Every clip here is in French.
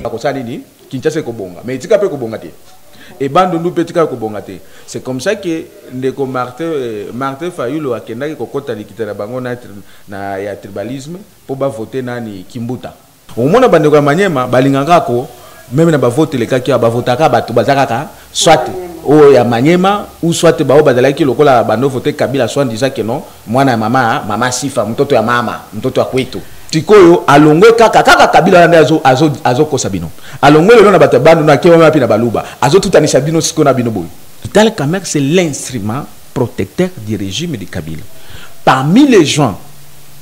bakosala nini Kinshasa ekobonga mais etika pe kobonga te et bandundu pe etika kobonga te. C'est comme ça que ndeko Martin Fayulu akendaki kokota likita na bango na ya tribalisme po ba voter nani Kimbuta. Omona bandeko ya Manyema balinganga ko même na ba vote le kaki ba votaka bato bazaka soit o ya Manyema ou soit ba bazalaki lokola bando voter Kabila soit disant que non mwana ya mama Sifa mtoto ya mama mtoto wa kwetu tikoyo alongwe kaka Kabila nande azo kosabino alongwe lelo na bato bandu na kewa mapi na baluba azo tutanisha bino siko na bino boy. Vital Kamerhe c'est l'instrument protecteur du régime de Kabila. Parmi les gens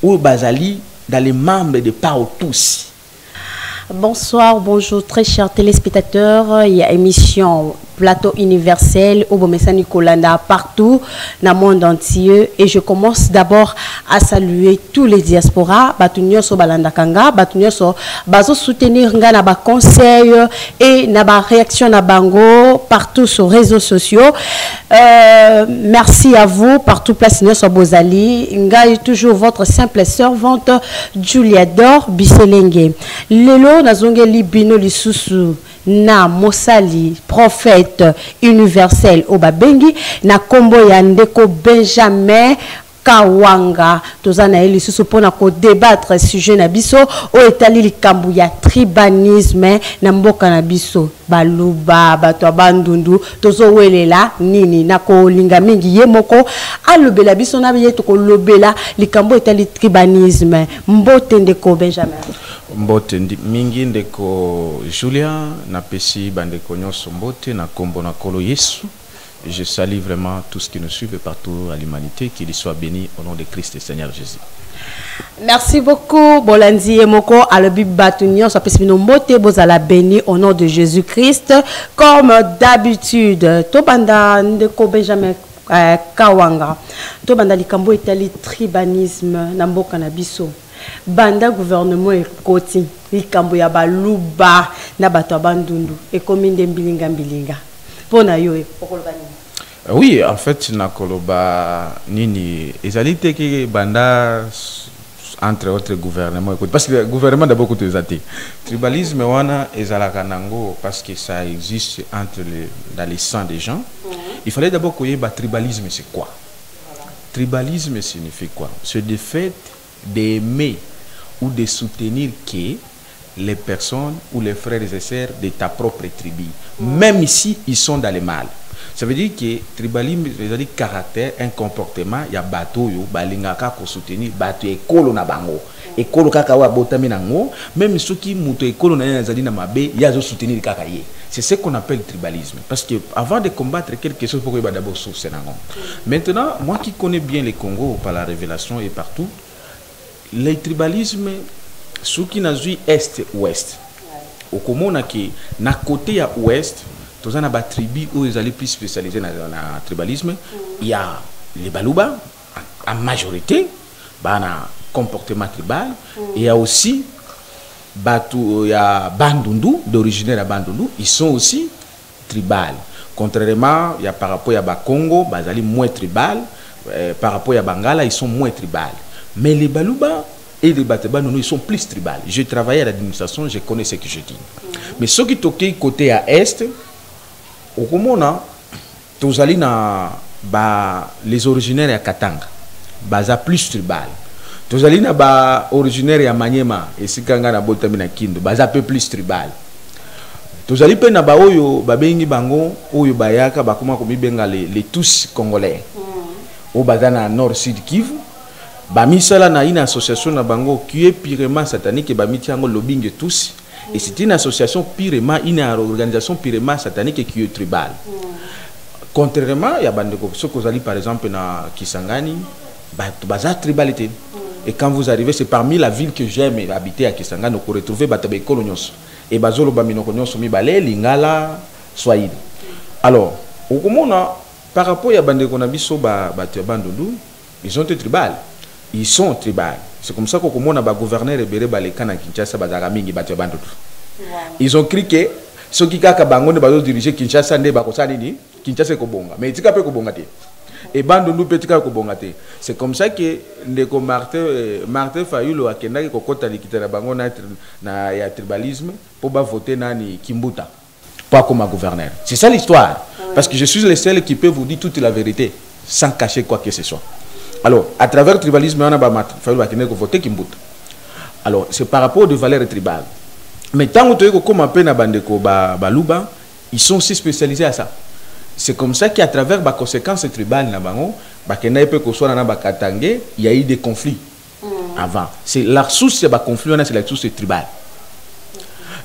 où bazali dans les membres de Pao tous. Bonsoir, bonjour très chers téléspectateurs. Il y a émission Plateau universel au Bomessa Nicolanda partout dans le monde entier. Et je commence d'abord à saluer tous les diasporas. Batunyo so balanda kanga, batunyo so bazo soutenir nga na ba conseil et na ba réaction na bango partout sur les réseaux sociaux. Merci à vous partout place sur Bozali. Nga est toujours votre simple servante Julia Dor Biselenge. Lelo nazongeli bino lisusu na mosali prophète universel Obabengi na kombo ya ndeko Benjamin Kawanga tozana eli susu pona ko débattre sujet na biso o etali likambu ya tribalisme na mboka na biso baluba bato bandundu tozo welela nini na ko linga mingi ye moko alobela biso na ye to ko lobela likambu etali tribalisme mbote ndeko Benjamin mbote mingi ndeko Julia na pesi bandeko nyonso mbote na kombo na kolo Yesu. Je salue vraiment tous ceux qui nous suivent partout à l'humanité, qu'ils soient bénis au nom de Christ et Seigneur Jésus. Merci beaucoup, Bolandi et Moko, à la Bible Batunio, ça peut se nommer Bozala béni au nom de Jésus-Christ. Comme d'habitude, Tobanda Ndeko Benjamin Kawanga, Tobanda Likambo Itali tribalisme, Nambo Kanabiso. Banda gouvernement et koti, Likambo ya baluba, Nabato bandundu, et commune de Mbilinga. Oui, en fait, nakoloba nini ezalite que banda entre autres gouvernements parce que le gouvernement d'abord côté zati tribalisme wana ezalaka nango parce que ça existe dans les sangs des gens. Il fallait d'abord koyeba tribalisme c'est quoi. Tribalisme signifie quoi? C'est le fait d'aimer ou de soutenir que les personnes ou les frères et sœurs de ta propre tribu, même ici ils sont dans le mal. Ça veut dire que tribalisme, c'est-à-dire caractère, un comportement, il y a bateau yo, balingaka ko soutenir bateau ekolo na bango, ekolo kaka wa botami nango, même ceux qui muto ekolo na yazali na mabe, ya zo soutenir kaka ye. C'est ce qu'on appelle le tribalisme, parce que avant de combattre quelque chose, faut que d'abord source nango. Maintenant, moi qui connais bien le Congo par la révélation et partout, le tribalisme ce qui n'a vu est-ouest. Au Komona qui na côté à ouest, tous en a tribu où ils allaient plus spécialisés dans le tribalisme. Il y a les Baluba, en majorité, bana comportement tribal. Il y a aussi il y a Bandundu, d'origine à Bandundu, ils sont aussi tribal. Contrairement, il y a par rapport à Congo, bazali moins tribal. Par rapport à Bangala, ils sont moins tribal. Mais les Baluba et les Bateba, ils sont plus tribales. Je travaillais à l'administration, je connais ce que je dis. Mais ceux qui toquent côté à est, au Komona, tous allés dans les originaires à Katanga, baza plus tribal. Tous allés dans originaires à Maniema et Sikanga na Botamina Kindo, baza peu plus tribal. Tous allés pe na oyo babengi bango oyo bayaka bakuma komi benga les tous congolais. Au bazana nord sud Kivu. Bamisala na une association na bango qui est purement satanique et bamitiango lobbying tous et c'est une association purement une organisation purement satanique qui est tribale. Contrairement il y a bandeko ce que vous allez par exemple na Kisangani baza tribalité et quand vous arrivez c'est parmi la ville que j'aime habiter à Kisangani vous retrouvez batabe kolonyos et bazolo baminoko nyonso mibale lingala swahili. Alors au komona par rapport ya bandeko na biso bandundu ils sont tribales. Ils sont tribales. C'est comme ça que le gouverneur Ebere Balekana Kinshasa Bazaramingi Batio Bandoudou. Ils ont cru que ceux qui ont dirigé Kinshasa ne Bakosani Kinshasa Kobonga. Mais ils ont Kobonga. et bando nous petit ka ko bongate. C'est comme ça que ndeko Martin Fayulu akendaki kokota likitela bango na ya tribalisme pour ba voter nani Kimbuta pas comme gouverneur. C'est ça l'histoire. Parce que je suis le seul qui peut vous dire toute la vérité sans cacher quoi que ce soit. Alors, à travers le tribalisme, on a fallu voter Kimbuta. Alors, c'est par rapport aux valeurs tribales. Mais tant que comme un peu na bandeko baluba, ils sont aussi spécialisés à ça. C'est comme ça qu'à travers les conséquences tribales, il y a eu des conflits avant. C'est la source de conflit, c'est la source tribale.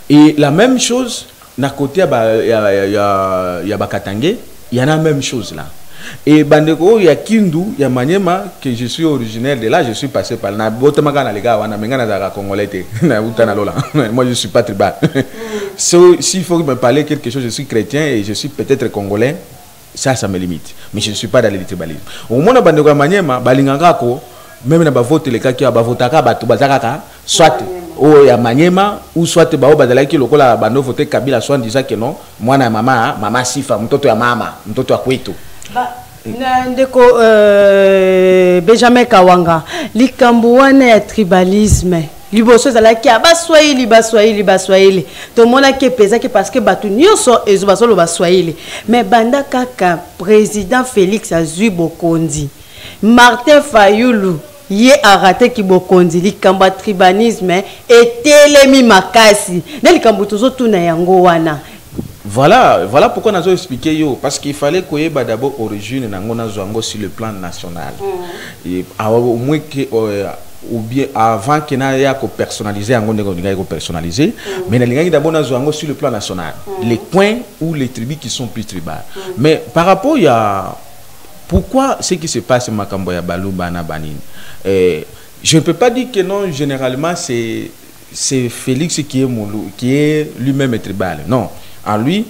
Et la même chose, à côté il y a Bakatangé, il y en a la même chose là. Et bandeko, il y a Kindu, il y a Maniema, que je suis originaire de là, je suis passé par là. Moi je ne suis pas tribal. S'il faut me parler quelque chose, je suis chrétien et je suis peut-être congolais, ça me limite. Mais je ne suis pas dans le tribalisme. Au moins, bandeko Maniema, balingangako, même dans vote les cas qui a votaka batubazaka, soit au ya Maniema ou soit bao bazalaki lokola bando voter Kabila soit disant que non, moi na mama sifa, mtoto ya mama, mtoto ya kwetu. Ndeko Benjamin Kawanga likambo wana ya tribalisme liboso ezalaki baswahili tomona ke pezaki parce que batu nyonso ezo basolo baswahili mais banda kaka président Félix azui bokondi Martin Fayulu ye arate ki bokondi likambo tribalisme etelemi makasi na likambo tozo tuna yango wana. Voilà pourquoi nous avons expliqué parce qu'il fallait qu'on ait d'abord origine sur le plan national. Et au moins ou bien avant qu'on ait personnalisé, mais nous avons d'abord sur le plan national. Les coins ou les tribus qui sont plus tribales. Mais par rapport à pourquoi ce qui se passe à Makamboya Balou Bana Banin, je ne peux pas dire que non, généralement c'est Félix qui est lui-même tribal. Non. En lui,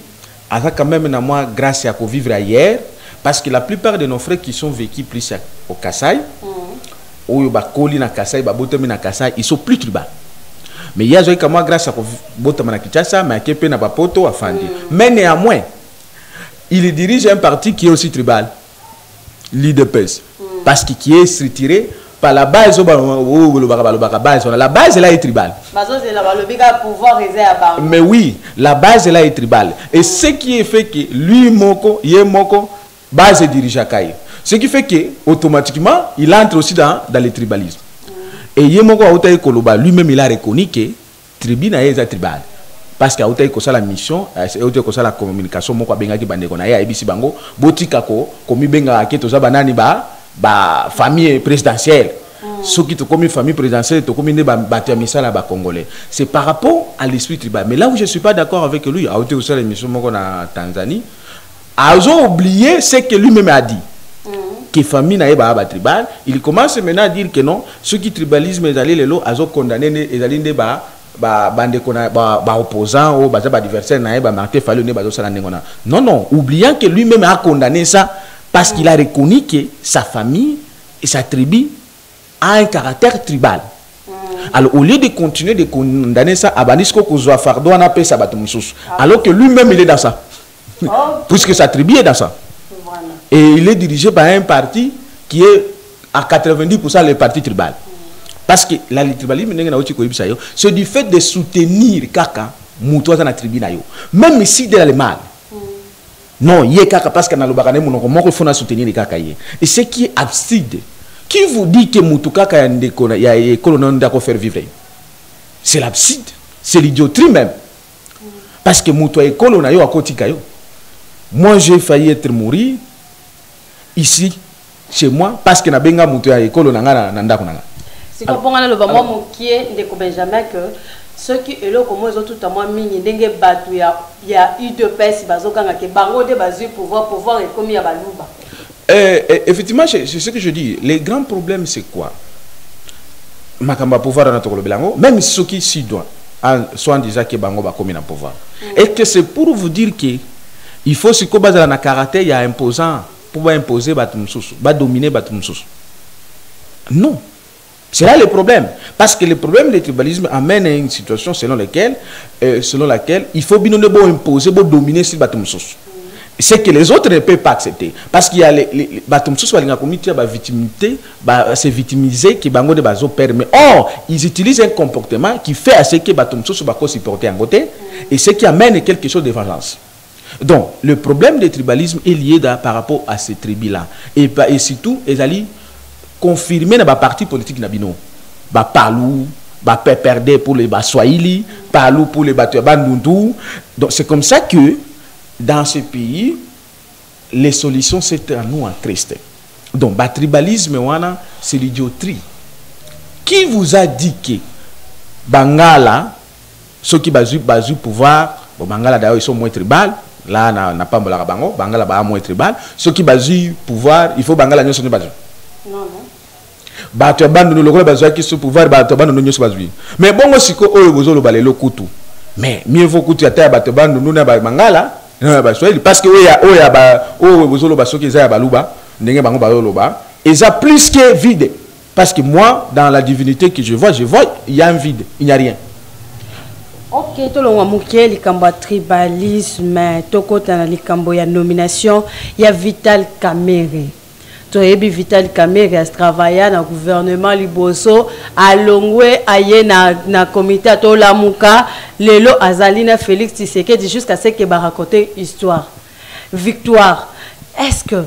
a quand même grâce à vivre ailleurs, parce que la plupart de nos frères qui sont vécus plus au Kassai, ou na Kassai, ils sont plus tribaux. Mais il y a grâce à Botamana Kinshasa, mais à na Bapoto, à Fandi. Mais néanmoins, il dirige un parti qui est aussi tribal, l'IDPS, parce qu'il est retiré. Par la base, la base là est tribale. Mais oui, la base là est tribale. Et ce qui fait que lui, Moko, base dirige à Kaye. Ce qui fait que automatiquement, il entre aussi dans le tribalisme. Et Yemoko lui-même, il a reconnu que tribu est tribal. Parce qu'il a la mission, il a la communication, famille présidentielle. Ceux qui ont commis famille présidentielle, ont commis des Congolais. C'est par rapport à l'esprit tribal. Mais là où je ne suis pas d'accord avec lui, à côté de l'émission en Tanzanie, ils ont oublié ce que lui-même a dit. Que famille n'a pas tribal. Il commence maintenant à dire que non, ceux qui tribalisme, ils ont condamné les opposants ou les adversaires, non, oubliant que lui-même a condamné ça parce qu'il a reconnu que sa famille et sa tribu a un caractère tribal. Alors, au lieu de continuer de condamner ça, alors que lui-même il est dans ça. Puisque sa tribu est dans ça. Et il est dirigé par un parti qui est à 90% le parti tribal. Parce que la tribalisme, c'est du fait de soutenir Kaka, Moutouza na tribu. Même ici, dans le mal. Non, il y a Kaka parce que il faut soutenir les Kaka. Et ce qui est absurde, qui vous dit que Moutouka y a une école d'accord faire vivre? C'est l'absurde, c'est l'idioterie même. Parce que Moutouka école on a eu à côté. Moi j'ai failli être mourir ici chez moi parce que na benga Moutouka école on a ndako nanga. Si vous comprenez le moment qui est de Benjamin que ceux qui est là comme ils ont tout à moi mini dengue batu il y a eu deux personnes bazokanga que bango de bazu pouvoir et comme il y a baluba. Effectivement, c'est ce que je dis. Les grands problèmes, c'est quoi? Makamba pouvoir dans notre bilango, même ceux qui s'y doivent, soit en disant que bango va commis dans pouvoir. Et que c'est pour vous dire que il faut se baser dans le caractère, il y a imposant pour imposer batumsus, va dominer batumsus. Non. C'est là le problème. Parce que le problème du tribalisme amène à une situation selon laquelle il faut bien imposer, dominer sur batumsus. C'est que les autres ne peuvent pas accepter. Parce qu'il y a les bâtiments qui se victimiser, qui permet. Or, ils utilisent un comportement qui fait à ce que les bâtiments soient supportés en côté et ce qui amène quelque chose de vengeance. Donc, le problème du tribalisme est lié par rapport à ces tribus-là. Et surtout, ils allaient confirmer dans le parti politique Nabino. Palou, perdre pour les Swahili, Palou pour les Bandundu. Donc, c'est comme ça que dans ce pays, les solutions c'est à nous en triste. Donc, le tribalisme, c'est l'idioterie. Qui vous a dit que Bangala, ceux qui ont pouvoir, Bangala d'ailleurs ils sont moins tribal, là n'a pas Mbola Bango, Bangala ba moins tribal, ceux qui ont pouvoir, il faut Bangala n'y sont pas. Non, non. Bato abandonne le gros besoin qui se pouvoir, bato abandonne nous pas. Mais bon aussi que eux vous le le couteau. Mais mieux vaut que tu atteins bato abandonne nous na Bangala. Parce que et ça plus que vide. Parce que moi, dans la divinité que je vois, il y a un vide, il n'y a rien. Ok, tout le monde a tribalisme, il y a nomination, il y a Vital Kamerhe. Vital Kamerhe a travaillé dans le gouvernement Liboso, à Longwe, na comité à Tolamuka, Lelo Azalina Félix Tshisekedi jusqu'à ce qu'il va raconter histoire. Victoire. Est-ce que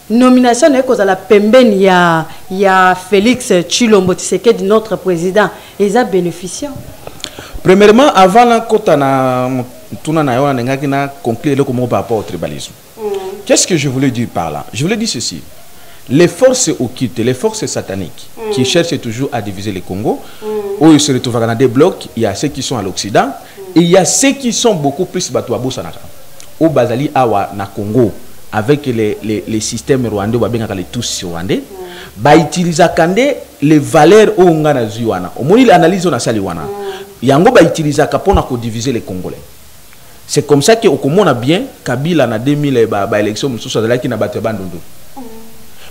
nomination n'est qu'aux la pemben il y a Félix Tshilombo Tshisekedi notre président, ils ont bénéficié? Premièrement, avant la côte na conclure le comment par rapport au tribalisme. Qu'est-ce que je voulais dire par là? Je voulais dire ceci. Les forces occultes, les forces sataniques qui cherchent toujours à diviser le Congo, où ils se retrouvent dans des blocs, il y a ceux qui sont à l'Occident et il y a ceux qui sont beaucoup plus Batouabo Sanaka. Au Bazali Awa na Congo, avec les systèmes rwandais, les tous rwandais, ba utiliser les valeurs au ngana zuana. Au moins il analyse on a saliwana. Yango ba utiliser pour diviser les Congolais. C'est comme ça que au a bien Kabila na 2000 ba élection mususu azalaki na bato bandondo.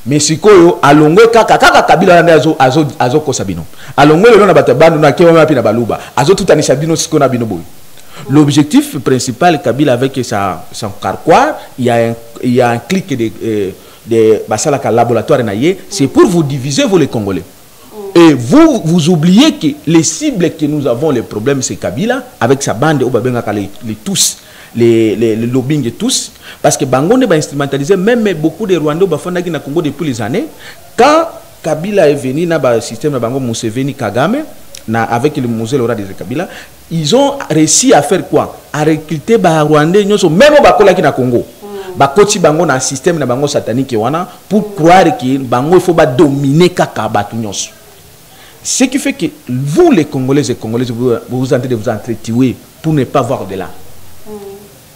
Mais sikoyo alongwe kaka Kabila na azo kosabino. Alongwe le na bato bandondo na kewa mapi na baluba. Azo tout anisha bino siko na bino boy. L'objectif principal Kabila avec son carquois, il y a un clic de basalaka laboratoire naie, c'est pour vous diviser vous les Congolais. Et vous oubliez que les cibles que nous avons, les problèmes, c'est Kabila, avec sa bande, les tous, les lobbying et tous. Parce que Bangonde va instrumentaliser, même beaucoup de Rwandais qui sont au Congo depuis les années. Quand Kabila est venu dans le système de Bango Museveni Kagame, avec le musée Laura de Kabila, ils ont réussi à faire quoi? À recruter les Rwandais, même au Congo. Bakoti Bango dans un système de Bango satanique pour croire que Bango il faut dominer Kakabatu. Ce qui fait que vous, les Congolais et Congolaises, vous êtes en train de vous entretuer pour ne pas voir de là.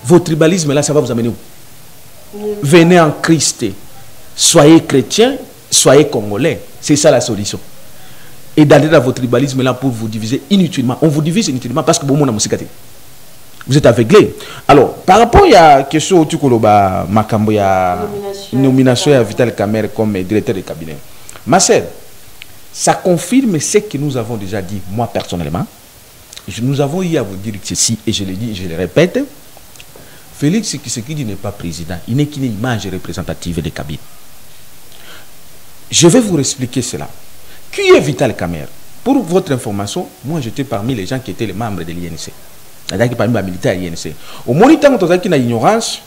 Votre tribalisme, là, ça va vous amener où? Venez en Christ. Soyez chrétiens, soyez Congolais. C'est ça la solution. Et d'aller dans votre tribalisme, là, pour vous diviser inutilement. On vous divise inutilement parce que vous êtes aveuglé. Alors, par rapport à la question où tu as nomination à Vital Kamerhe comme directeur de cabinet, ma sœur, ça confirme ce que nous avons déjà dit, moi personnellement. Nous avons eu à vous dire ceci, et je le dis, je le répète. Félix Tshisekedi n'est pas président, il n'est qu'une image représentative de Kabila. Je vais vous expliquer cela. Qui est Vital Kamerhe? Pour votre information, moi j'étais parmi les gens qui étaient les membres de l'INC. C'est-à-dire parmi les militaires de l'INC. Au moment où tu as une ignorance,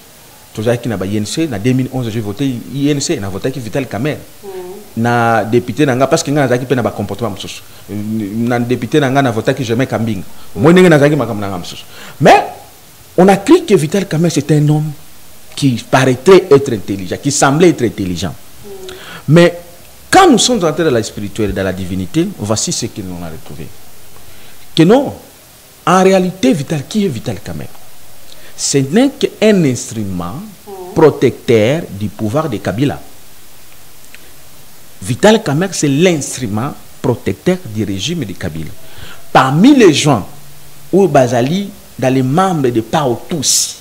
tu as une INC, en 2011 j'ai voté INC, j'ai voté Vital Kamerhe. Na député nanga parce que nga nazaki pe na ba comportement mususu na député nanga na voté que jamais Kambing moi ndenge nazaki makambo nanga mususu mais on a cru que Vital Kamerhe c'est un homme qui paraîtrait être intelligent, qui semblait être intelligent. Mais quand nous sommes entrés dans la spirituelle, dans la divinité, voici ce que nous avons retrouvé. Que non, en réalité, qui est Vital Kamerhe? Ce n'est qu'un instrument protecteur du pouvoir de Kabila. Vital Kamerhe, c'est l'instrument protecteur du régime de Kabila. Parmi les gens où Bazali, dans les membres de Pao tous,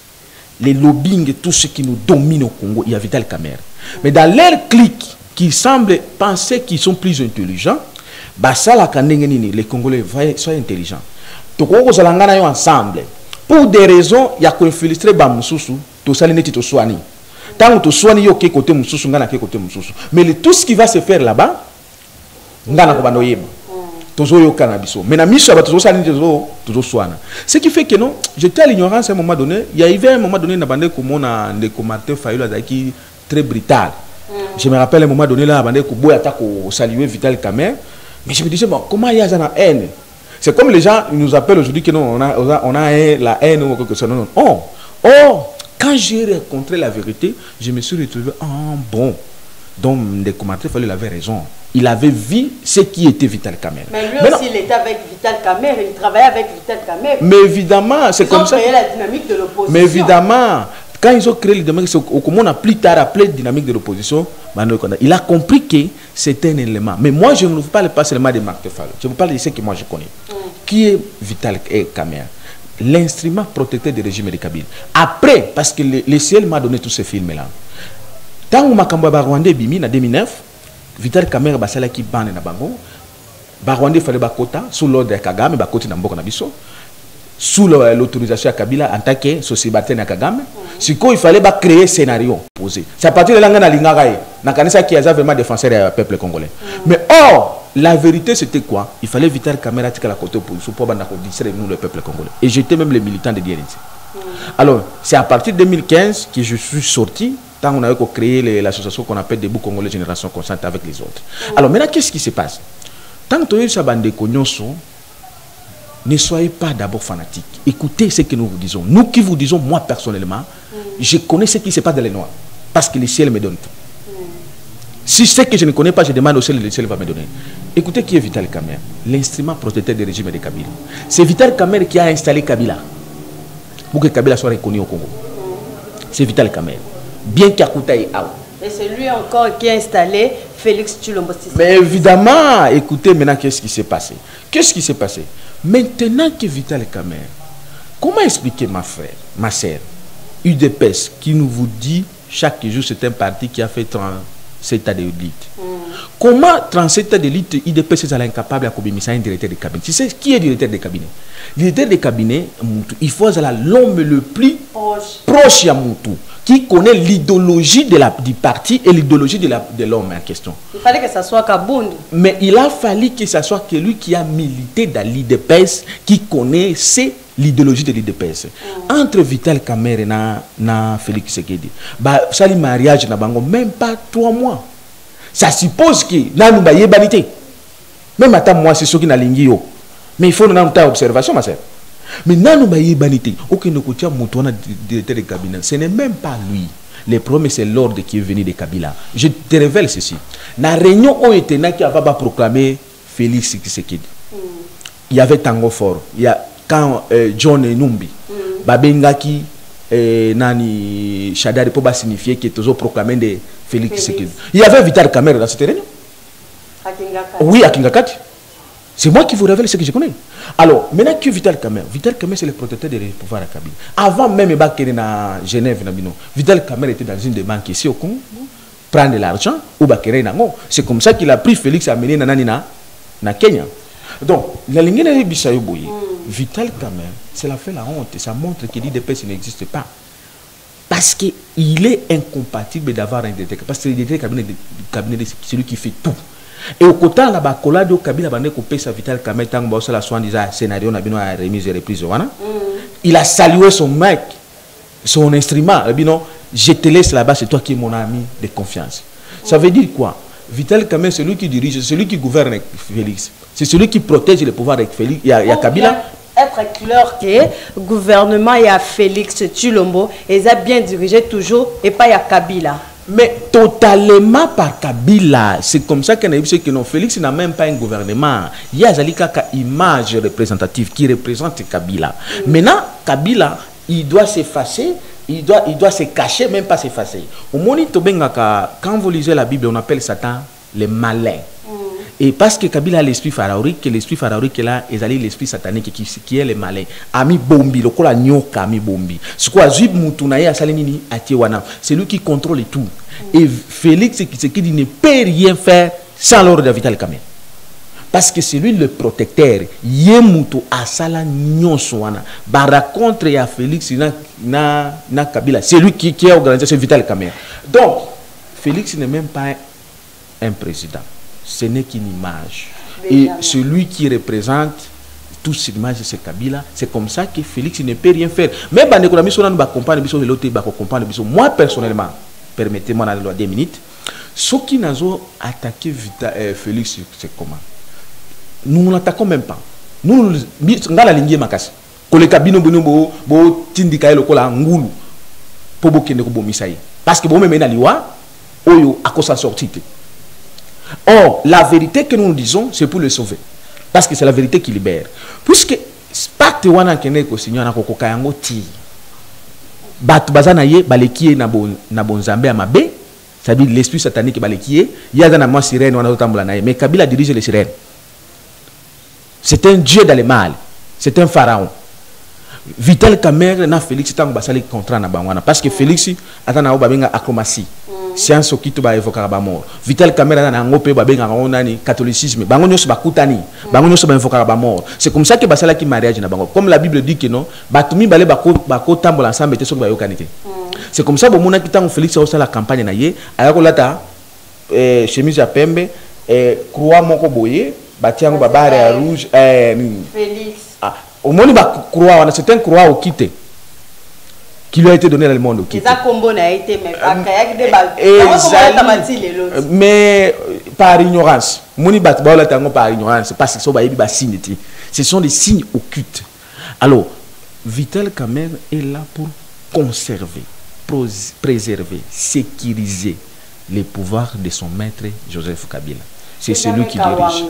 les lobbying et tout ce qui nous domine au Congo, il y a Vital Kamerhe. Mais dans leur clique, qui semblent penser qu'ils sont plus intelligents, les Congolais soient intelligents. Donc, on ensemble. Pour des raisons, il y a qu'on filtrer Bamoussou, to salineti to soigner. Tant to soigner yo ke côté mususu ngana ke côté mususu. Mais tout ce qui va se faire là-bas ngana ko bando yeba. Tozo yo cannabiso. Mais na miso ba tozo salineti tozo soigner. Ce qui fait que non, j'étais à l'ignorance à un moment donné, il y avait un moment donné na bande ko mona ndeko Martin Fayulu azaki très brutal. Je me rappelle à un moment donné là bande ko boya ta ko saluer Vital Kamerhe, mais je me disais bon, comment il y a ça na haine? C'est comme les gens nous appellent aujourd'hui que non, on a la haine ou quelque chose. Non. Quand j'ai rencontré la vérité, je me suis retrouvé bon. Donc, des commentaires, il avait raison. Il avait vu ce qui était Vital Kamerhe. Mais lui aussi, il était avec Vital Kamerhe, il travaillait avec Vital Kamerhe. Mais évidemment, c'est comme ça. Ils ont créé la dynamique de l'opposition. Mais évidemment, quand ils ont créé la dynamique, comme on a plus tard appelé dynamique de l'opposition, il a compris que c'était un élément. Mais moi, je ne vous parle pas seulement de Martin Fayulu. Je vous parle de ce que moi je connais. Qui est Vital Kamerhe? L'instrument protecteur du régime de Kabila. Après, parce que le ciel m'a donné tous ces films-là. Tant que Makambo Barwande Bimi en 2009, Vital Kamerhe basala qui bande na bango. Barwande fallait bakota sous l'ordre de Kagame, bakoti na mboko na biso. Sous l'autorisation de Kabila en tant que société de Kagame. Si il fallait créer un scénario posé. C'est à partir de là que Nakanisa qui est vraiment défenseur du peuple congolais. Mais or, la vérité c'était quoi? Il fallait Vital Kamerhe à la côté opposition pour distraire nous le peuple congolais. Et j'étais même le militant de DRNC. Alors, c'est à partir de 2015 que je suis sorti. Tant qu'on avait créé l'association qu'on appelle Debout Congolais Génération Consciente avec les autres. Alors maintenant, qu'est-ce qui se passe? Tant que tu as ne soyez pas d'abord fanatiques. Écoutez ce que nous vous disons. Nous qui vous disons, moi personnellement, je connais ce qui se passe dans les Noirs. Parce que le ciel me donne tout. Si c'est que je ne connais pas, je demande au ciel, le ciel va me donner. Écoutez qui est Vital Kamerhe, l'instrument protecteur du régime de Kabila. C'est Vital Kamerhe qui a installé Kabila. Pour que Kabila soit reconnu au Congo. C'est Vital Kamerhe. Bien qu'Akuta est out. Et c'est lui encore qui a installé Félix Tshilombo. Mais évidemment, écoutez maintenant qu'est-ce qui s'est passé. Qu'est-ce qui s'est passé? Maintenant que Vital Kamerhe, comment expliquer ma frère, ma sœur, UDPS, qui nous vous dit chaque jour c'est un parti qui a fait 37 ans d'élite. Comment 37 ans d'élite, UDPS est incapable de communiquer un directeur de cabinet? Tu sais qui est le directeur de cabinet? Le directeur de cabinet, il faut l'homme le plus proche à Moutou, qui connaît l'idéologie du parti et l'idéologie de l'homme en question. Il fallait que ça soit Kabound. Mais il a fallu que ce soit que lui qui a milité dans l'IDPS, qui connaissait l'idéologie de l'IDPS. Entre Vital Kamerhe et Félix Tshisekedi, ça le mariage n'a même pas 3 mois. Ça suppose que là nous avons banité. Même à moi c'est ce qui n'a l'ingio. Mais il faut nous avoir observation ma sœur. Mais nous avons banité. Aucun ne coûte mouton directeur de cabinet. Ce n'est même pas lui. Le premier c'est l'ordre qui est venu de Kabila. Je te révèle ceci. La réunion où était qui avait proclamé Félix Tshisekedi. Il y avait Tango Fort. Il y a quand John Numbi, Babengaki, Nani Chadari pour signifier que toujours proclamé de Félix Tshisekedi. Il y avait Vital Kamerhe dans cette réunion. Oui, à Kingakati. C'est moi qui vous révèle ce que je connais. Alors, maintenant que Vital Kamerhe c'est le protecteur des pouvoirs à Kabila. Avant même de à Genève, Vital Kamerhe était dans une des banques ici au Congo, prendre de l'argent ou Bakere Nango. C'est comme ça qu'il a pris Félix à mener na Kenya. Donc, la ligne de Bissayo Boye, Vital Kamerhe, cela fait la honte. Ça montre que l'IDPS n'existe pas. Parce qu'il est incompatible d'avoir un directeur. Parce que le directeur du cabinet, c'est celui qui fait tout. Et au côté de la bacolade au Kabila bande coupé sa Vital Kamerhe tant que la soin disait scénario n'a bien remise et reprise il a salué son mec, son instrument. Je te laisse là-bas, c'est toi qui es mon ami de confiance. Ça veut dire quoi? Vital Kamerhe, c'est lui qui dirige, c'est celui qui gouverne avec Félix. C'est celui qui protège le pouvoir avec Félix. Il y a Kabila. Être clair que le gouvernement et à Félix Tshilombo, ils ont bien dirigé toujours et pas à Kabila. Mais totalement par Kabila. C'est comme ça qu'on a vu que non, Félix n'a même pas un gouvernement. Il y a une image représentative qui représente Kabila. Maintenant, Kabila, il doit s'effacer, il doit se cacher, même pas s'effacer. Au moment où quand vous lisez la Bible, on appelle Satan le malin. Et parce que Kabila a l'esprit pharaonique, l'esprit pharaonique est là, et l'esprit satanique qui est le malin. Ami Bombi, le kola nyoka ami Bombi. C'est quoi? Zub Moutunaye Asalenini Atiwana. C'est lui qui contrôle tout. Et Félix Tshisekedi ne peut rien faire sans l'ordre de Vital Kamerhe. parce que c'est lui le protecteur. Yemuto asala nyonswana. Ba contre ya Félix na Kabila. C'est lui qui a organisé ce Vital Kamerhe. Donc, Félix n'est même pas un président. Ce n'est qu'une image. Et celui qui représente toute cette image, c'est Kabila. C'est comme ça que Félix ne peut rien faire. Mais moi, personnellement, permettez-moi dans 2 minutes, ceux qui n'ont attaqué Félix, c'est comment? Nous ne l'attaquons même pas. Nous, nous avons la ligne makasi. Parce que vous me menez à cause de sortie. Or, la vérité que nous disons, c'est pour le sauver. Parce que c'est la vérité qui libère. Puisque, pacte wana kene ko sinyo na kokoka yango ti. Batu bazana ye balekiye na bon Zambé amabe, ça veut dire l'esprit satanique balekiye, yaza na moi sirène wana otambola na ye, mais Kabila dirige les sirènes. C'est un dieu dans le mal. C'est un pharaon. Vital Kamerhe na Félix tango basali contrat na bangwana parce que Félix atana o babenga acrobatie. Science okito ba évoquer ba mort. Vital Kamerhe na ngope babenga nani catholicisme. Bango nyoso bakutani. Bango nyoso ba évoquer ba mort. C'est comme ça que basala ki mariage na bango. Comme la Bible dit que non, batumi balé bako tambola ensemble te so ba yokanité. C'est comme ça bomona ki tango Félix a la campagne na ye, ayako lata chemise ya pembe croix moko boye, batiango babare ya rouge Félix. Au monde croix, c'est un croix au quitté qui lui a été donné dans le monde au quitté. Mais par ignorance, par ignorance, parce que ce sont des signes occultes. Alors, Vital Kamerhe est là pour conserver, préserver, sécuriser les pouvoirs de son maître Joseph Kabila. C'est celui qui dirige.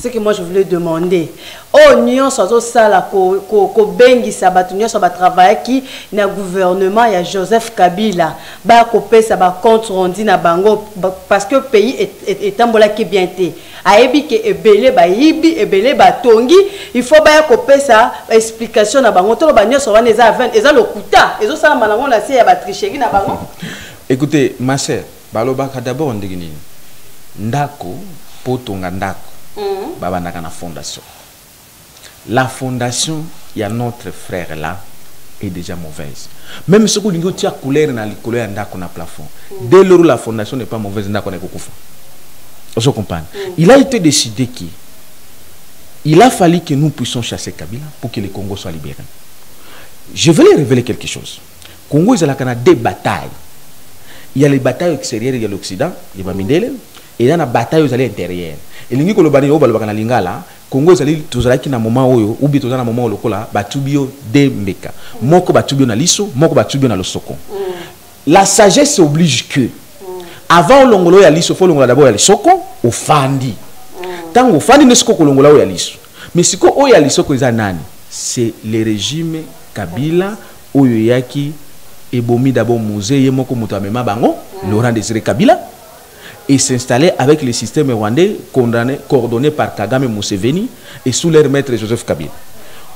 Ce que moi je voulais demander, oh nion sozo sala ko bengi sabatu nion so ba travailler qui na gouvernement ya Joseph Kabila ba ko pesa ba compte rendu na bango parce que le pays est ambola ki bien té. Ayebi ke ebele ba yibi ebele ba tongi, il faut ba ko pesa explication na bango to ba nion so wana eza 20 eza lokuta ezo sala malango na se ya ba tricherie na bango. Écoutez ma sœur, baloba d'abord ndegini. Ndako potonga ndako baba ndaka na fondation. La fondation il y a notre frère là est déjà mauvaise. Même ce que lingo tia couleur na likolo ya ndako na plafond. Dès lors la fondation n'est pas mauvaise ndako na kokufa. Vous comprenez? Il a été décidé qu'il a fallu que nous puissions chasser Kabila pour que le Congo soit libéré. Je vais les révéler quelque chose. Congo il y a des batailles. Il y a les batailles extérieures, il y a l'Occident, il y a Mindele. Et il y a une bataille aux alliés intérieurs. Et l'ingé que le bani au balbana lingala, Congo aux alliés tous alliés qui na moment où ou bien tous na moment où le cola batubio de meka. Moko batubio na liso, moko batubio na le soko. La sagesse oblige que avant l'ongolo ya liso, faut l'ongola d'abord ya le soko au fandi. Tant au fandi ne soko l'ongola ya liso. Mais si ko o ya liso ko nani, c'est le régime Kabila oyoyaki ebomi d'abord musée yemoko mutamema bango, Laurent Désiré Kabila. Et s'installer avec le système rwandais coordonné par Kagame Museveni et sous leur maître Joseph Kabila.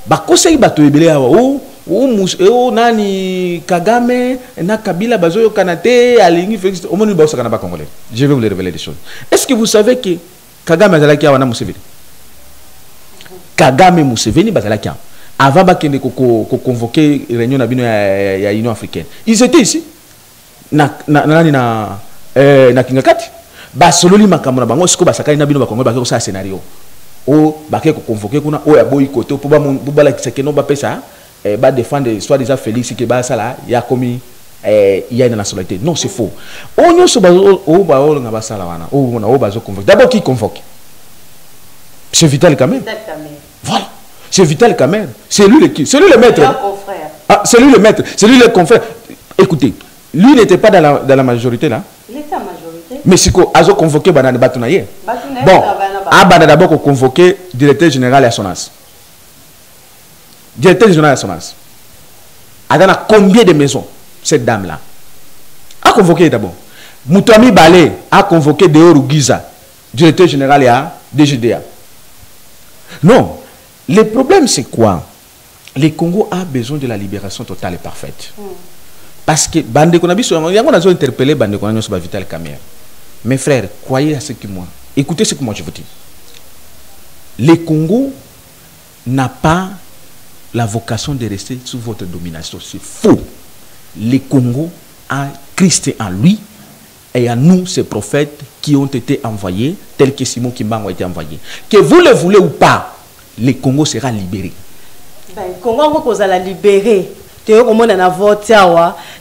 Bakosei bato ebele awa o nani Kagame na Kabila bazoyo kanate alingi Félix au monde ba osaka na ba congolais. Je vais vous les révéler des choses. Est-ce que vous savez que Kagame azalaki awa na Museveni? Kagame Museveni bazalaki awa. Avant bakende ko convoquer réunion na bino ya Union africaine. Ils étaient ici na Kingakati. Basololi makambo na bango siko basakali na bino bakongo bakeko sa scénario o bakeko convoquer kuna o ya boy côté pour ba la kiseke no ba pesa ba défendre soit déjà Félix que ba sala ya komi il y a une nationalité. Non, c'est faux. On yo so ba o ba o nga ba sala wana o na o ba zo convoquer. D'abord qui convoque? C'est Vital Kamerhe. Voilà. C'est Vital Kamerhe. C'est lui le maître. Ah, c'est lui le maître, c'est lui le confrère. Écoutez, lui n'était pas dans la majorité là. Il était en majorité. Mais si on a convoqué Banane Batounaye. Bon, Abana d'abord convoqué directeur général à Sonas. Directeur général à Sonas. Adana combien de maisons cette dame là a convoqué d'abord. Moutami Balé a convoqué Deoru Giza, directeur général à DGDA. Non, le problème c'est quoi? Le Congo a besoin de la libération totale et parfaite. Parce que Bande Konabiso, il y a interpellé Bande Konabiso sur Vital Kamerhe. Mes frères, croyez à ce que moi. Écoutez ce que moi je vous dis. le Congo n'a pas la vocation de rester sous votre domination. C'est faux. Le Congo a Christ en lui et à nous, ces prophètes qui ont été envoyés, tels que Simon Kimbangu a été envoyé. Que vous le voulez ou pas, le Congo sera libéré. Ben, le Congo va libérer. Tu as vu na vote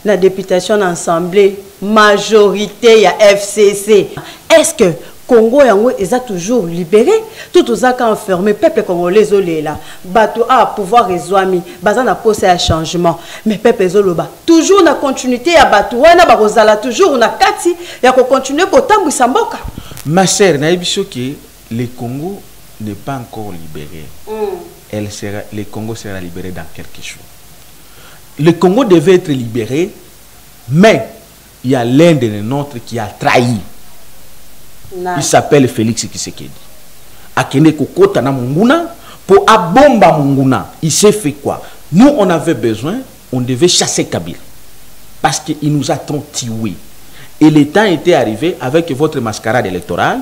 la députation assemblée majorité ya FCC. Est-ce que Congo est toujours libéré? Tout ça qui enfermé peuple congolais là. Bato a pouvoir résoudre, bazan a posé un changement. Mais peuple zoloba toujours na continuité ya bato wana bakozala toujours na kati ya ko continuer ko tambwisa mboka. Ma sœur, na ebiso que le Congo n'est pas encore libéré. Le Congo sera libéré dans quelques jours. Le Congo devait être libéré, mais il y a l'un de nôtres qui a trahi. Il s'appelle Félix Tshisekedi. Akene kokota na munguna pour abomba munguna. Il s'est fait quoi? Nous on avait besoin, on devait chasser Kabila parce qu'il nous a trop tués. Et le temps était arrivé avec votre mascarade électorale.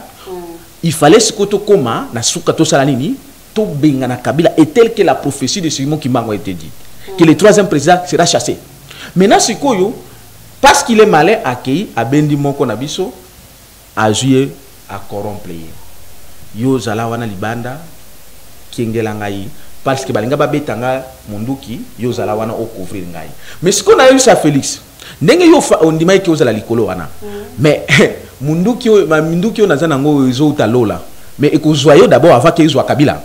Il fallait ce que tu koma na sukato salanini to benga na Kabila et tel que la prophétie de Simon Kimbangu a été dit. Que le troisième président sera chassé. Maintenant, ce qu'on parce qu'il est malin accueilli à Bendi Moko Nabiso, à jouer à corrompre. Yo Zalawana Libanda, Kingelangaï, parce que Balinga Babetanga Munduki, yo Zalawana au couvrir Ngai. Mais ce qu'on a eu, ça Félix, on dit que vous allez l'écolo. Mais Munduki, on a zanango zo talola. Mais écoutez d'abord avant qu'ils soient Kabila.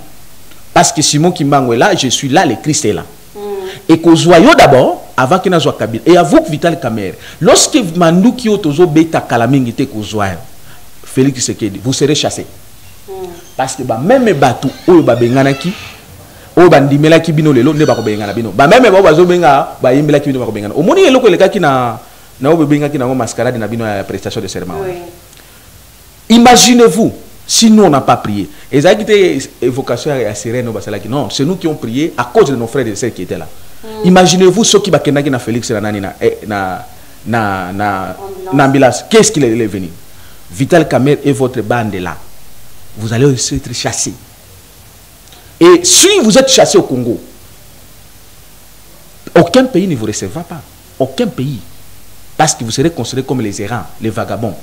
Parce que Simon Kimbangu est là, je suis là, le Christ est là. Et qu'au joyau d'abord, avant qu'il soit Kabila. Et à vous, Vital Kamer, lorsque Mandouki Otozo Beta Kalamingite qu'au joyau, Félix Tshisekedi, vous serez chassé. Parce que même les bateaux, ou les benganaki, ou bandimela ki bino lelo, ne ba ko bengana bino. Ba même ba bazo benga, ba yimbela ki bino ba ko bengana. Au moni eloko le kaki na o benga ki na ngo mascarade na bino la prestation de serment. Imaginez-vous. Si nous on n'a pas prié, et ça a été évocation à Sirène, non, c'est nous qui ont prié à cause de nos frères et sœurs qui étaient là. Imaginez-vous ceux qui bakendaki na Félix na ambulance. Qu'est-ce qu'il est venu? Vital Kamer et votre bande là, vous allez aussi être chassés. Et si vous êtes chassés au Congo, aucun pays ne vous recevra pas. Aucun pays. Parce que vous serez considérés comme les errants, les vagabonds.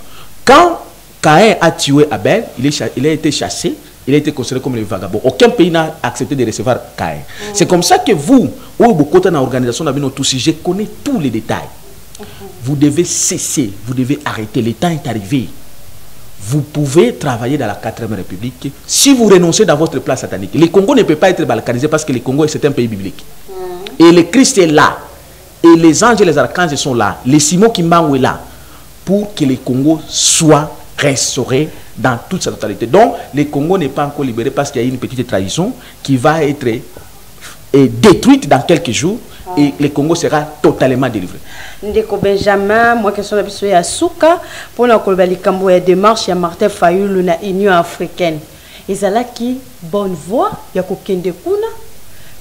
Quand Caïn a tué Abel, il a été chassé, il a été considéré comme le vagabond. Aucun pays n'a accepté de recevoir Caïn. C'est comme ça que vous, au Bokota, dans l'organisation de Tousi, je connais tous les détails. Vous devez cesser, vous devez arrêter. Le temps est arrivé. Vous pouvez travailler dans la 4e République si vous renoncez dans votre place satanique. Le Congo ne peut pas être balkanisé parce que le Congo est un pays biblique. Et le Christ est là. Et les anges et les archanges sont là. Les Simon Kimbangu est là. Pour que le Congo soit restauré dans toute sa totalité. Donc, le Congo n'est pas encore libéré parce qu'il y a une petite trahison qui va être détruite dans quelques jours et le Congo sera totalement délivré. Ndeko Benjamin, moi question la biso ya Souka pour la Kolbalikambo et démarche ya Martin Fayulu na Union africaine. Ezalaki bonne voie ya kokende kuna.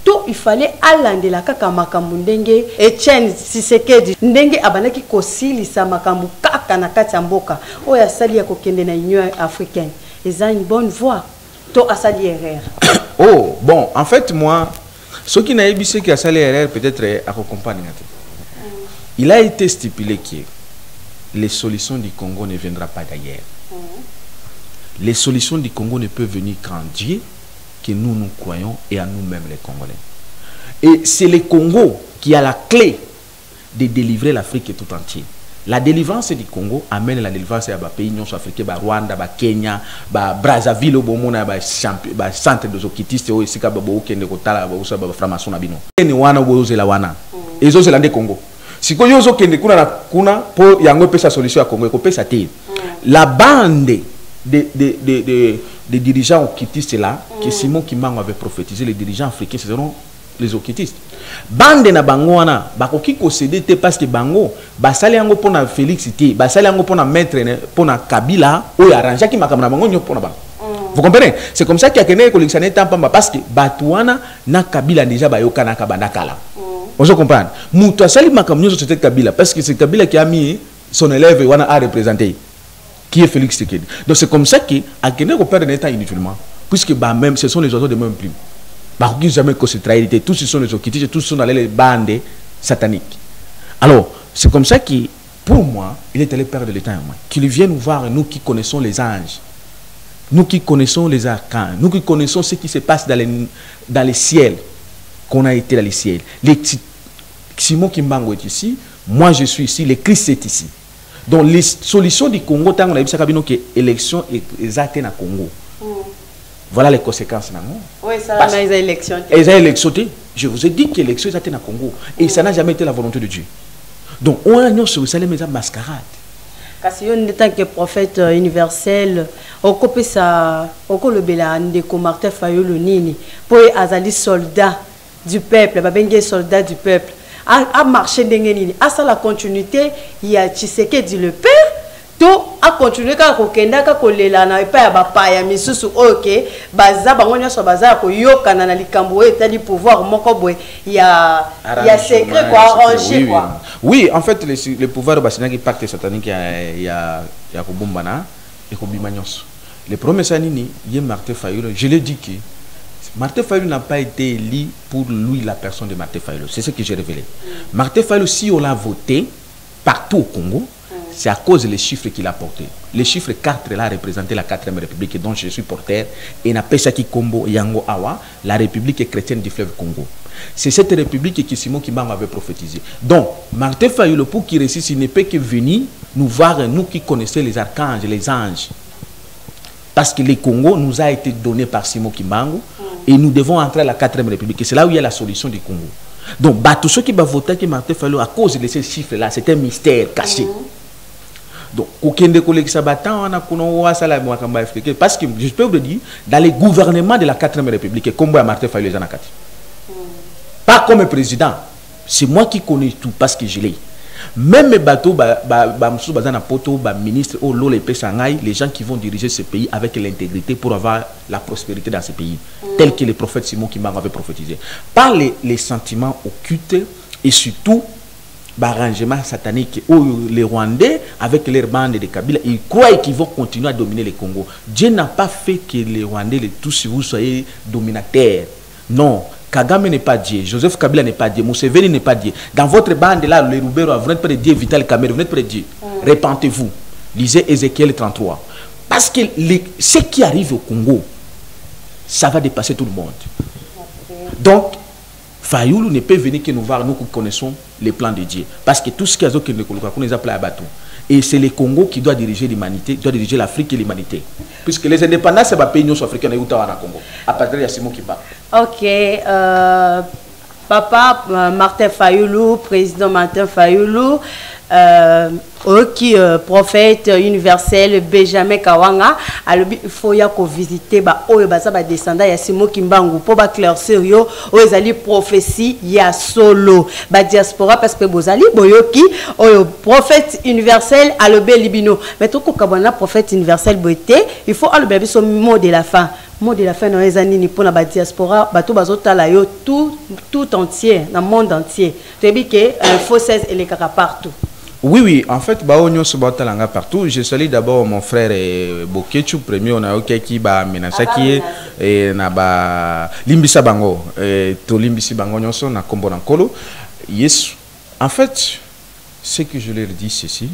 Tout il fallait aller la kaka makambu ndenge Etienne Tshisekedi ndenge abanaki kosilisa makambu kaka na kati ya mboka oya sali ya kokende na Union africaine. Eza une bonne voie. To asali erreur. Oh, bon, en fait moi ce qui n'a ébissé qui a sali erreur peut-être à accompagner. Il a été stipulé que les solutions du Congo ne viendront pas d'ailleurs. Les solutions du Congo ne peuvent venir qu'en Dieu, que nous nous croyons, et à nous-mêmes les Congolais. Et c'est le Congo qui a la clé de délivrer l'Afrique tout entière. La délivrance du Congo amène la délivrance à pays africains, Rwanda, Kenya, Brazzaville, centre de zokitistes, et aussi franc-maçon. Et c'est le Congo. Si vous avez pour y sa solution à Congo, la bande des dirigeants okitistes là, que Simon Kimbangu avait prophétisé, les dirigeants africains, ce seront les okitistes. Bande na bangoana, bakoki ko cédé parce que bango, basali yango pona Félix Tshisekedi, basali yango pona maître pona Kabila, ou arrangé qui makamna bango nyo pona bango. Vous comprenez? C'est comme ça qu'il y a quelqu'un collectionné tant parce que Batouana na Kabila déjà bayoka na kabanda kala. Vous comprenez? Moutou asali makamnyo sur cette Kabila parce que c'est Kabila qui a mis son élève wana a représenté qui est Félix Tshisekedi. Donc c'est comme ça que à quelqu'un qu'on perd un état inutilement. puisque bah, même ce sont les oiseaux de même plume. Bah, jamais que c'est trahi, tous ce sont les okitis, tous sont dans les bandes sataniques. Alors, c'est comme ça que, pour moi, il est allé père de l'État, qu'il vienne nous voir, nous qui connaissons les anges, nous qui connaissons les arcanes, nous qui connaissons ce qui se passe dans les ciels, qu'on a été dans les ciels. Simon Kimbangu est ici, moi je suis ici, le Christ est ici. Donc les solutions du Congo, tant qu'on a dit que l'élection est exacte dans le Congo. Voilà les conséquences. Oui, ça a été élection. Je vous ai dit que l'élection est exacte dans le Congo. Et ça n'a jamais été la volonté de Dieu. Donc on a une mascarade. Parce que tant que prophète universel, on copie ça, on le belande comme Martin Fayulu Nini, pour azali soldat du peuple, babengé soldat du peuple. À marcher d'engeni, à ça la continuité, il y a Tshisekedi le père, tout à continuer quand kokenda ka kolela na pa ya bapa ya misusu OK, baza bangonya so baza ko yokana na likambo etali pouvoir moko boy, il y a secret quoi arranger quoi. Oui, en fait le pouvoir de Basina qui pacte satanique il y a kobombana et kobimanyos. Le premier sanini, il Martin Fayulu, je l'ai dit que Martin Fayulu n'a pas été élu pour lui la personne de Martin Fayulu. C'est ce que j'ai révélé. Martin Fayulu, si on l'a voté partout au Congo, c'est à cause des chiffres qu'il a portés. Les chiffres 4 là représentent la 4e République dont je suis porteur et n'a pas ça qui Combo Yango Awa, la République chrétienne du fleuve Congo. C'est cette République que Simon Kimbangu avait prophétisé. Donc, Martin Fayulu, pour qu'il réussisse, il ne peut que venir nous voir, nous qui connaissons les archanges, les anges. Parce que le Congo nous a été donné par Simon Kimbangu et nous devons entrer à la 4e République. C'est là où il y a la solution du Congo. Donc, tous ceux qui vont voter que Martin Fayulu, à cause de ces chiffres-là, c'est un mystère caché. Donc, parce que je peux vous dire, dans les gouvernements de la 4e République, comme Martin Fayulu, pas comme président, c'est moi qui connais tout parce que je l'ai. Même les bateaux, ministre, les gens qui vont diriger ce pays avec l'intégrité pour avoir la prospérité dans ce pays, tel que le prophète Simon Kimbangu avait prophétisé. Par les sentiments occultes et surtout l'arrangement satanique où les Rwandais, avec leur bande de Kabila, ils croient qu'ils vont continuer à dominer le Congo. Dieu n'a pas fait que les Rwandais, tous vous soyez dominateurs. Non. Kagame n'est pas Dieu, Joseph Kabila n'est pas Dieu, Museveni n'est pas Dieu. Dans votre bande là, les Roubero, vous n'êtes pas de Dieu, Vital Kamerhe, vous n'êtes pas de Dieu. Repentez-vous. Lisez Ézéchiel 33. Parce que ce qui arrive au Congo, ça va dépasser tout le monde. Donc, Fayulu ne peut venir que nous voir, nous qui connaissons les plans de Dieu. Parce que tout ce qu'il y a qui nous les appelle à bateau. Et c'est le Congo qui doit diriger l'humanité, doit diriger l'Afrique et l'humanité. Puisque les indépendants, c'est le pays africain et le Congo. À partir de Simon Kimbangu. Ok. Papa Martin Fayulu, président Martin Fayulu, qui prophète universel Benjamin Kawanga, il faut y visiter descendants ya Simon Kimbangu pour éclaircir yo ezali prophétie ya solo ba diaspora parce que bozali boyoki prophète universel alobe libino mais tout ko kabana prophète universel boité il faut alobe biso mot de la fin. Mot de la fin dans les années pour la diaspora, bateau bazotala yo tout entier, dans le monde entier. Tu dis que faut 16 et les caca partout. Oui, en fait, baonyo se batalanga partout. Je salue d'abord mon frère Bokechu, premier on a ok qui ba menasaki et na ba limbisa bango to limbisi bango nyonso na kombo na kolo. Yes. En fait, ce que je leur dis ceci,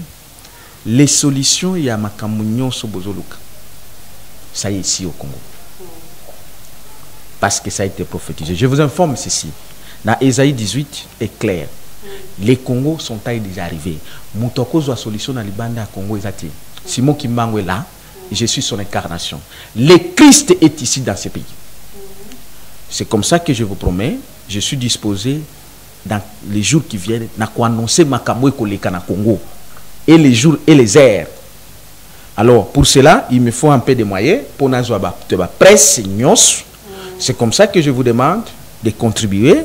les solutions ya makambo nyonso bozoluka. Ça y est ici au Congo. Parce que ça a été prophétisé. Je vous informe ceci. Dans Ésaïe 18 est clair. Les Congos sont déjà arrivés. Moutoko a solution dans les bandes à Congo. Simon Kimbangu est là. Je suis son incarnation. Le Christ est ici dans ce pays. C'est comme ça que je vous promets. Je suis disposé dans les jours qui viennent à annoncer Makamwe Koleka na Congo. Et les jours et les heures. Alors pour cela, il me faut un peu de moyens pour nous presse nyos. C'est comme ça que je vous demande de contribuer.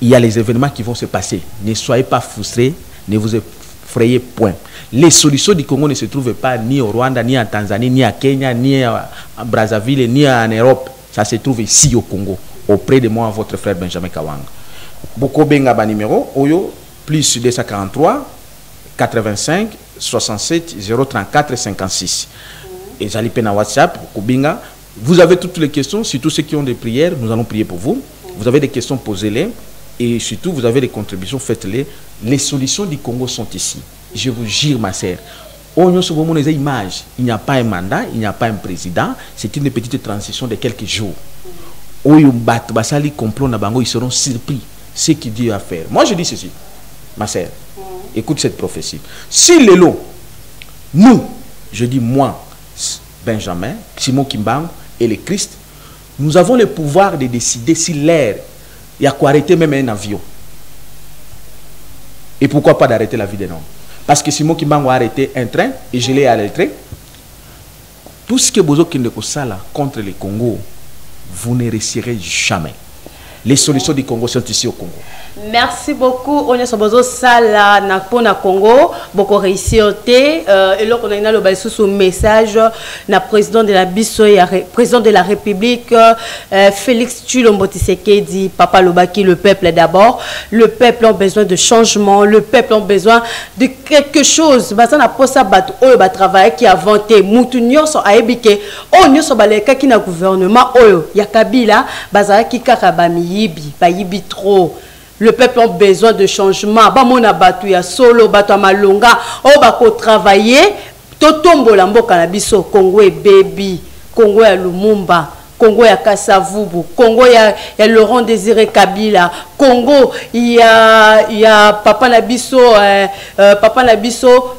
Il y a les événements qui vont se passer. Ne soyez pas frustrés, ne vous effrayez point. Les solutions du Congo ne se trouvent pas ni au Rwanda, ni en Tanzanie, ni à Kenya, ni à Brazzaville, ni en Europe. Ça se trouve ici au Congo, auprès de moi, votre frère Benjamin Kawanga. Boko Benga ba numéro, Oyo, plus 243 85 67 034 56. Et j'allais na WhatsApp, Boko Benga. Vous avez toutes les questions, surtout ceux qui ont des prières, nous allons prier pour vous. Vous avez des questions, posez-les. Et surtout, vous avez des contributions, faites-les. Les solutions du Congo sont ici. Je vous jure, ma sœur. Il n'y a pas un mandat, il n'y a pas un président. C'est une petite transition de quelques jours. Ils seront surpris. Ce qu'il dit à faire. Moi, je dis ceci, ma sœur. Écoute cette prophétie. Si les lots, nous, je dis moi, Benjamin, Simon Kimbangu et le Christ, nous avons le pouvoir de décider si l'air, il y a quoi arrêter même un avion. Et pourquoi pas d'arrêter la vie des hommes? Parce que Simon Kimbangu a arrêté un train et je l'ai arrêté. Tout ce que vous avez contre le Congo, vous ne réussirez jamais. Les solutions du Congo sont ici au Congo. Merci beaucoup. On est sur besoin sala na pona Congo. Beaucoup réussir et là on a une le sous message na président de la Bisso président de la République Félix Tshilombo Tshisekedi Papa Lobaki, le peuple d'abord. Le peuple a besoin de changement. Le peuple a besoin de quelque chose. Basa na posa bato oyo ba travailler qui a vanté mutu nyonso aebike o nyonso baleka ki na gouvernement oyo ya Kabila bazara ki kaka ba miyibi ba yibi trop. Le peuple a besoin de changement. Ba mona batu ya solo, batu malonga, o bako travailler. Totombo la mboka na biso Congo et baby, Congo ya Lumumba, Congo ya Kasavubu, Congo ya Laurent Désiré Kabila, Congo ya Papa Nabiso,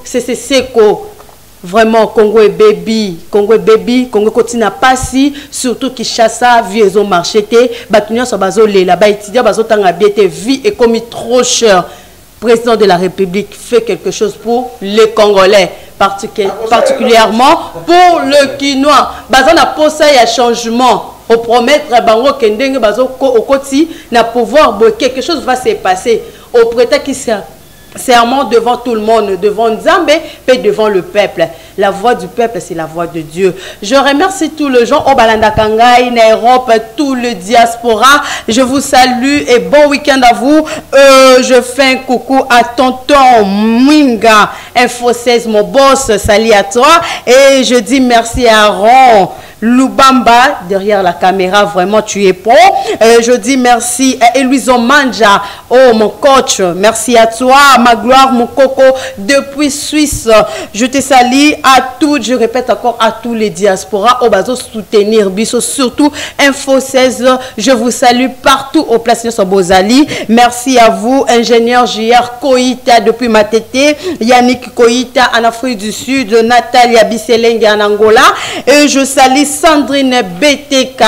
c'est Seko. Vraiment, Congo et baby, Congo continue à passer, surtout qui chasse vieux au marché, batunia sur bazo lela, ba étudiant bazo tanga biete vie est comme trop cher. Président de la République fait quelque chose pour les Congolais, particulièrement pour le Quinois. Bazo na posa ya changement. Au promettre bango kendenge bazo au koti na pouvoir quelque chose va se passer. Au prétexte qui serment devant tout le monde, devant Nzambe et devant le peuple. La voix du peuple, c'est la voix de Dieu. Je remercie tous les gens au Balanda Kangai, en Europe, tout le diaspora. Je vous salue et bon week-end à vous. Je fais un coucou à tonton Mwinga, Info 16, mon boss, salut à toi. Et je dis merci à Ron Lubamba, derrière la caméra, vraiment tu es bon. Je dis merci à Eluiso Manja, oh mon coach, merci à toi, ma gloire, mon coco, depuis Suisse. Je te salue à toutes, je répète encore à tous les diasporas, au bazo soutenir Bisso, surtout Info 16, je vous salue partout au Place Sobozali. Merci à vous, ingénieur JR Koïta depuis Matete, Yannick Koïta en Afrique du Sud, Natalia Bisselenge en Angola, et je salue Sandrine BTK,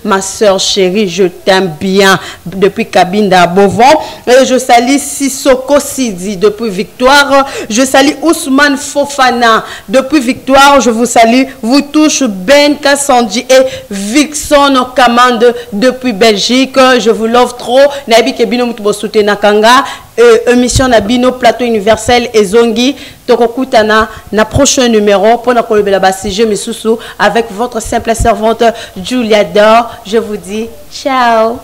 ma soeur chérie, je t'aime bien depuis Kabinda Bovon. Et je salue Sissoko Sidi depuis Victoire. Je salue Ousmane Fofana depuis Victoire. Je vous salue. Vous tous Ben Kassandji et Vixon Kamande depuis Belgique. Je vous love trop. Nabi Kebino Mutubosoute Nakanga. Émission Nabino Plateau Universel et Zongi. Tokokutana na prochain numéro pour notre sujet Misusu avec votre simple servante Julia Dor. Je vous dis ciao.